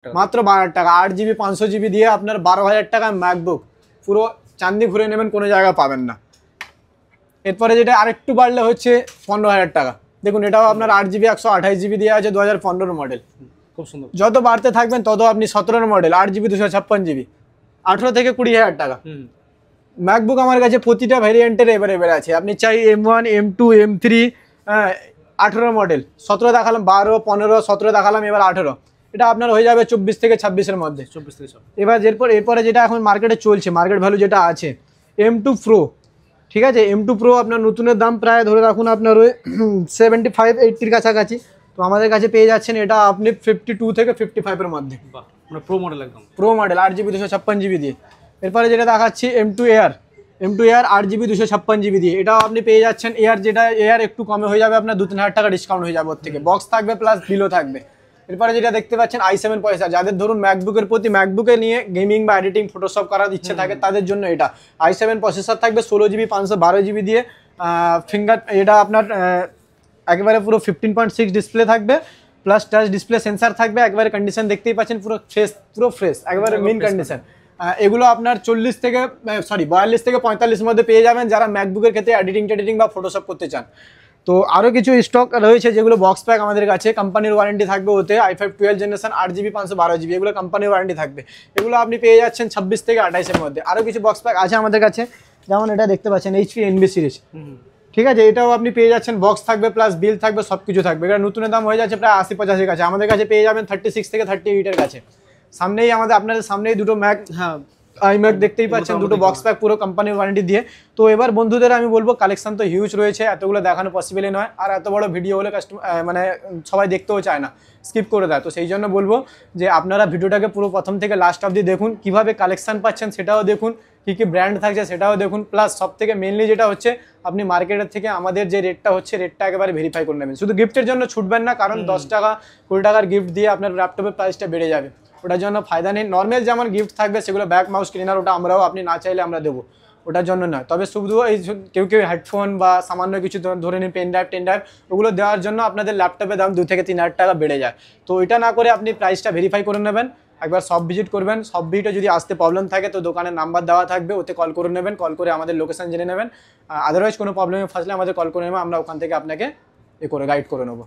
মাত্র 12,000 টাকা 8 GB 500 GB দিয়ে আপনার 12,000 টাকা ম্যাকবুক পুরো চাঁদি ঘুরে নেবেন, কোনো জায়গা পাবেন না। এরপরে যেটা আরেকটু বাড়লে হচ্ছে 15,000 টাকা। দেখুন এটাও আপনার 8 GB 128 GB দিয়ে আছে, 2015 মডেল। খুব সুন্দর। যত বাড়তে থাকবেন তত আপনি 17 মডেল 8 GB 256 GB 18 থেকে 20,000 টাকা ম্যাকবুক আমার কাছে প্রতিটা ভ্যারিয়েন্টের এভেলেবেল আছে। আপনি চাই M1 M2 M3 18 মডেল 17 দেখালাম, 12 15 17 দেখালাম, এবার 18। এটা আপনার হয়ে যাবে 24 থেকে 26-এর মধ্যে। 24 থেকে 26। এবার এরপরে যেটা এখন মার্কেটে চলছে, মার্কেট ভ্যালু যেটা আছে M2 Pro, ঠিক আছে। M2 Pro আপনার নতুনের দাম প্রায় ধরে রাখুন আপনার ওই 75-80-র কাছাকাছি। তো আমাদের কাছে পেয়ে যাচ্ছেন এটা আপনি 52 থেকে 55-এর মধ্যে। বাহ, মানে প্রো মডেল, একদম প্রো মডেল 8 GB 256 GB দিয়ে। এরপরে যেটা দেখাচ্ছি M2 Air 8 GB 256 GB দিয়ে। এটাও আপনি পেয়ে যাচ্ছেন এয়ার, যেটা এয়ার একটু কমে হয়ে যাবে আপনার 2-3,000 টাকা ডিসকাউন্ট হয়ে যাবে ওর থেকে। বক্স থাকবে প্লাস বিলও থাকবে। এরপরে যেটা দেখতে পাচ্ছেন i7 প্রসেসর, যাদের ধরুন ম্যাকবুকের প্রতি ম্যাকবুকে নিয়ে গেমিং বা এডিটিং ফটোশপ করার ইচ্ছে থাকে তাদের জন্য এটা i7 প্রসেসর থাকবে 16 GB 512 GB দিয়ে। ফিঙ্গার এটা আপনার একেবারে পুরো 15.6 ডিসপ্লে থাকবে, প্লাস টাচ ডিসপ্লে সেন্সার থাকবে। একবারে কন্ডিশন দেখতেই পাচ্ছেন পুরো ফ্রেশ একবারে মেন কন্ডিশন। এগুলো আপনার 42 থেকে 45 মধ্যে পেয়ে যাবেন যারা ম্যাকবুকের ক্ষেত্রে এডিটিং বা ফটোশপ করতে চান। তো আরও কিছু স্টক রয়েছে যেগুলো বক্স প্যাক আমাদের কাছে, কোম্পানির ওয়ারেন্টি থাকবে ওতে। i5 12 জেনারেশন 8 GB 512 GB এগুলো কোম্পানির ওয়ারেন্টি থাকবে। এগুলো আপনি পেয়ে যাচ্ছেন 26 থেকে 28-এর মধ্যে। আরও কিছু বক্স প্যাক আছে আমাদের কাছে, যেমন এটা দেখতে পাচ্ছেন HP NB সিরিজ, ঠিক আছে। এটাও আপনি পেয়ে যাচ্ছেন, বক্স থাকবে প্লাস বিল থাকবে, সব কিছু থাকবে। এটা নতুনের দাম হয়ে যাচ্ছে প্রায় 80-85-এর কাছে। আমাদের কাছে পেয়ে যাবেন 36 থেকে 38-এর কাছে। সামনেই আপনাদের সামনেই দুটো ম্যাক iMac দেখতেই পাচ্ছেন, দুটো বক্স প্যাক পুরো কোম্পানির ওয়ারেন্টি দিয়ে। তো এবার বন্ধুদের আমি বলবো কালেকশন তো হিউজ রয়েছে, এতগুলো দেখানো পসিবলই নয়। আর এত বড় ভিডিও হলে মানে সবাই দেখতেও চায় না, স্কিপ করে দেয়। তো সেই জন্য বলবো যে আপনারা ভিডিওটাকে পুরো প্রথম থেকে লাস্ট অবধি দেখুন, কিভাবে কালেকশন পাচ্ছেন সেটাও দেখুন, কী কী ব্র্যান্ড থাকছে সেটাও দেখুন। প্লাস সব থেকে মেনলি যেটা হচ্ছে আপনি মার্কেটের থেকে আমাদের যে রেটটা হচ্ছে রেটটা একেবারে ভেরিফাই করে নেবেন। শুধু গিফটের জন্য ছুটবেন না, কারণ 10 টাকা 20 টাকার গিফট দিয়ে আপনার ল্যাপটপের প্রাইসটা বেড়ে যাবে, ওটার জন্য ফায়দা নেই। নর্মাল যেমন গিফট থাকবে সেগুলো ব্যাক মাউস ক্লিনার, ওটা আমরাও আপনি না চাইলে আমরা দেবো, ওটার জন্য নয়। তবে শুধু এই কেউ হেডফোন বা সামান্য কিছু ধরে নিন পেন ড্রাইভ ওগুলো দেওয়ার জন্য আপনাদের ল্যাপটপের দাম 2 থেকে 3,000 টাকা বেড়ে যায়। তো এটা না করে আপনি প্রাইসটা ভেরিফাই করে নেবেন, একবার সব ভিজিট করবেন। সব ভিজিটে যদি আসতে প্রবলেম থাকে তো দোকানের নাম্বার দেওয়া থাকবে, ওতে কল করে নেবেন, কল করে আমাদের লোকেশন জেনে নেবেন। আদারওয়াইজ কোনো প্রবলেমে ফাঁসলে আমাদের কল করে নেবেন, আমরা ওখান থেকে আপনাকে গাইড করে নেবো।